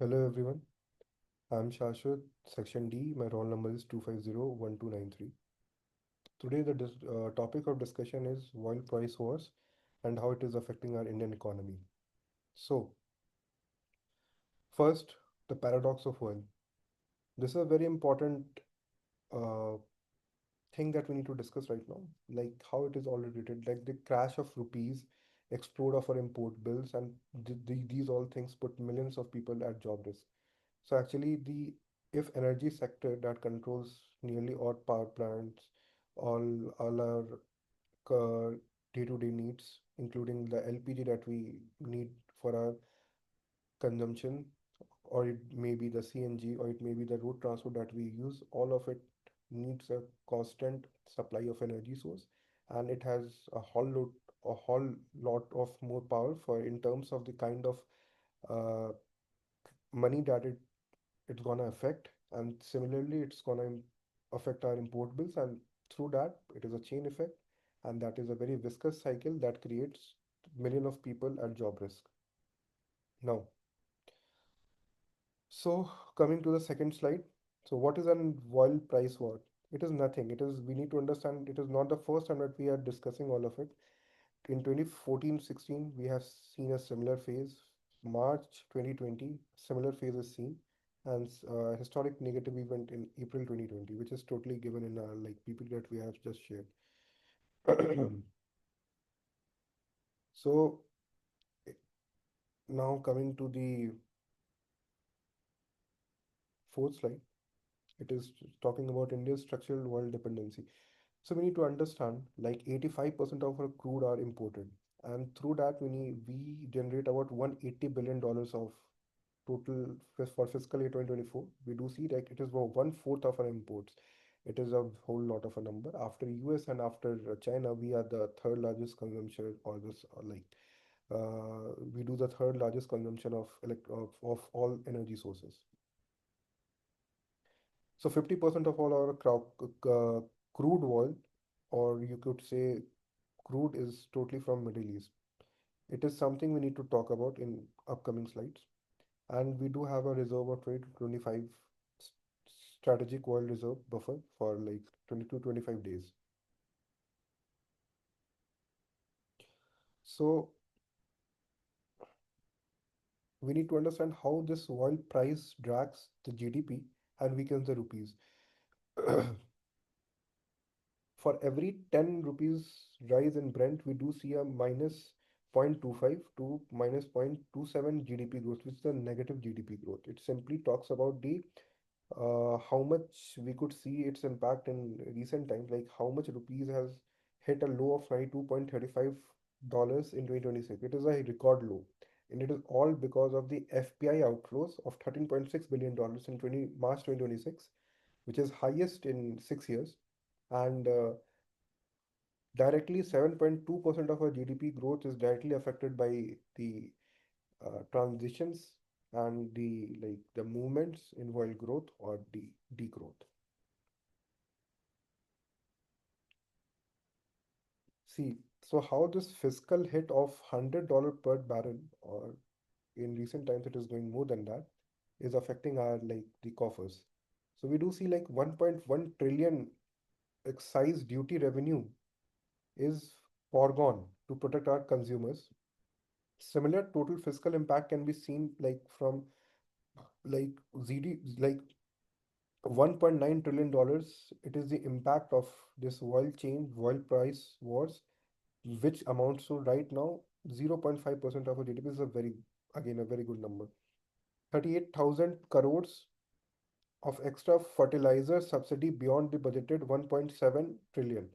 Hello everyone, I'm Shaswat, Section D. My roll number is 2501293. Today, the topic of discussion is oil price wars and how it is affecting our Indian economy. So, first, the paradox of oil. This is a very important uh, thing that we need to discuss right now, like how it is already rated, like the crash of rupees, explode of our import bills, and these all things put millions of people at job risk. So actually, the if energy sector that controls nearly all power plants, all our day-to-day needs, including the LPG that we need for our consumption, or it may be the CNG, or it may be the road transport that we use, all of it needs a constant supply of energy source, and it has a whole lot of more power for in terms of the kind of uh, money that it's gonna affect, and similarly it's gonna affect our import bills, and through that it is a chain effect, and that is a very viscous cycle that creates million of people at job risk. Now, so coming to the second slide, so what is an oil price war? It is nothing. It is, we need to understand, it is not the first time that we are discussing all of it. In 2014-16, we have seen a similar phase. March 2020, similar phase is seen, and historic negative event in April 2020, which is totally given in our like PPT that we have just shared. So eh, now coming to the fourth slide, it is talking about India's structural oil dependency. So we need to understand like 85% of our crude are imported, and through that we generate about $180 billion of total for fiscal year 2024. We do see like it is about one fourth of our imports. It is a whole lot of a number. After US and after China, we are the third largest consumption, or this we do the third largest consumption of of all energy sources. So 50% of all our crude oil, or you could say crude, is totally from Middle East. It is something we need to talk about in upcoming slides. And we do have a reserve of 20 to 25 s- strategic oil reserve buffer for like 20 to 25 days. So we need to understand how this oil price drags the GDP and weakens the rupees. For every 10 rupees rise in Brent, we do see a minus 0.25 to minus 0.27 GDP growth, which is a negative GDP growth. It simply talks about the how much we could see its impact in recent times, like how much rupees has hit a low of $92.35 in 2026. It is a record low, and it is all because of the FPI outflows of $13.6 billion in 20 March 2026, which is highest in 6 years, and directly 7.2% of our GDP growth is directly affected by the transitions and the movements in oil growth or the degrowth. See, so how this fiscal hit of $100 per barrel, or in recent times it is going more than that, is affecting our like the coffers. So we do see like 1.1 trillion excise duty revenue is foregone to protect our consumers. Similar total fiscal impact can be seen like from like ZD like $1.9 trillion. It is the impact of this oil change, oil price wars, which amounts to right now 0.5% of our GDP. Is a very, again, a very good number. 38,000 crores of extra fertilizer subsidy beyond the budgeted 1.7 trillion.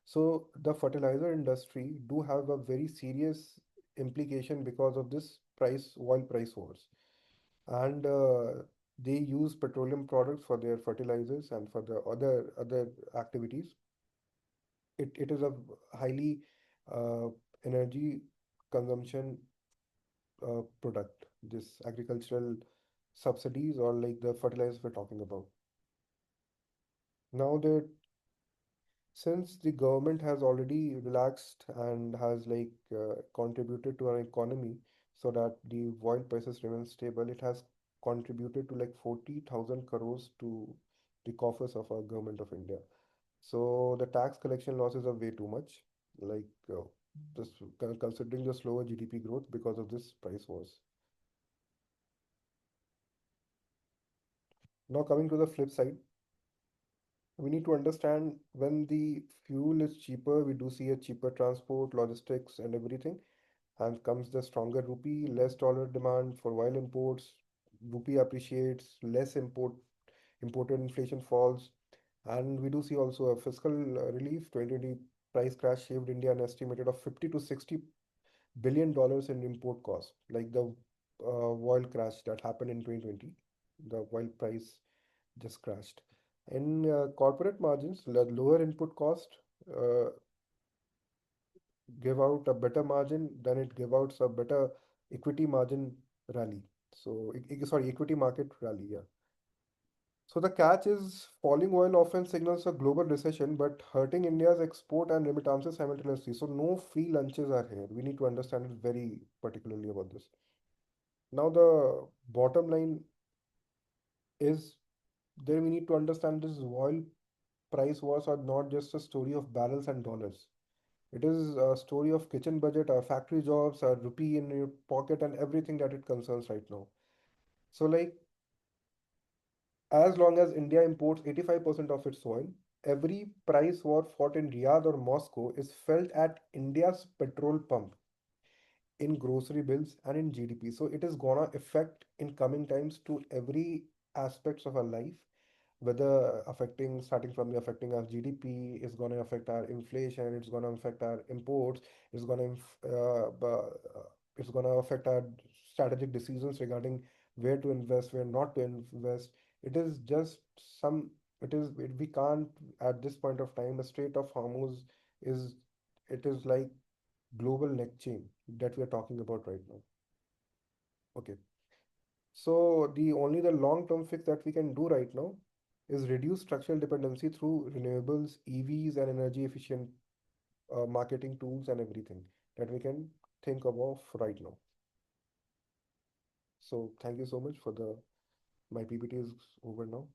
So the fertilizer industry do have a very serious implication because of this oil price wars. And they use petroleum products for their fertilizers and for the other activities. It is a highly uh, energy consumption product, this agricultural subsidies, or like the fertilizers we're talking about. Now that since the government has already relaxed and has contributed to our economy so that the oil prices remain stable, it has contributed to like 40,000 crores to the coffers of our government of India. So the tax collection losses are way too much. Like this, considering the slower GDP growth because of this price wars. Now coming to the flip side, we need to understand when the fuel is cheaper, we do see a cheaper transport, logistics, and everything. And comes the stronger rupee, less dollar demand for oil imports. Rupee appreciates, less imported inflation falls, and we do see also a fiscal relief. 2020 price crash saved India an estimated of 50 to 60 billion dollars in import cost, like the oil crash that happened in 2020. The oil price just crashed. In corporate margins, lower input cost uh, give out a better margin, then it give out a better equity margin rally. So, sorry, equity market rally, yeah. So the catch is falling oil often signals a global recession, but hurting India's export and remittances simultaneously. So no free lunches are here. We need to understand it very particularly about this. Now the bottom line is there we need to understand this oil price wars are not just a story of barrels and dollars. It is a story of kitchen budget, our factory jobs, our rupee in your pocket, and everything that it concerns right now. So, like, as long as India imports 85% of its oil, every price war fought in Riyadh or Moscow is felt at India's petrol pump, in grocery bills, and in GDP. So it is gonna affect in coming times to every aspects of our life, whether affecting starting from the affecting our GDP, is gonna affect our inflation, it's gonna affect our imports, it's gonna it's gonna affect our strategic decisions regarding where to invest, where not to invest. It is just some. We can't at this point of time. The Strait of Hormuz is it is like global neck chain that we are talking about right now. Okay. So the long-term fix that we can do right now is reduce structural dependency through renewables, EVs, and energy efficient marketing tools and everything that we can think of right now. So thank you so much for the my PPT is over now.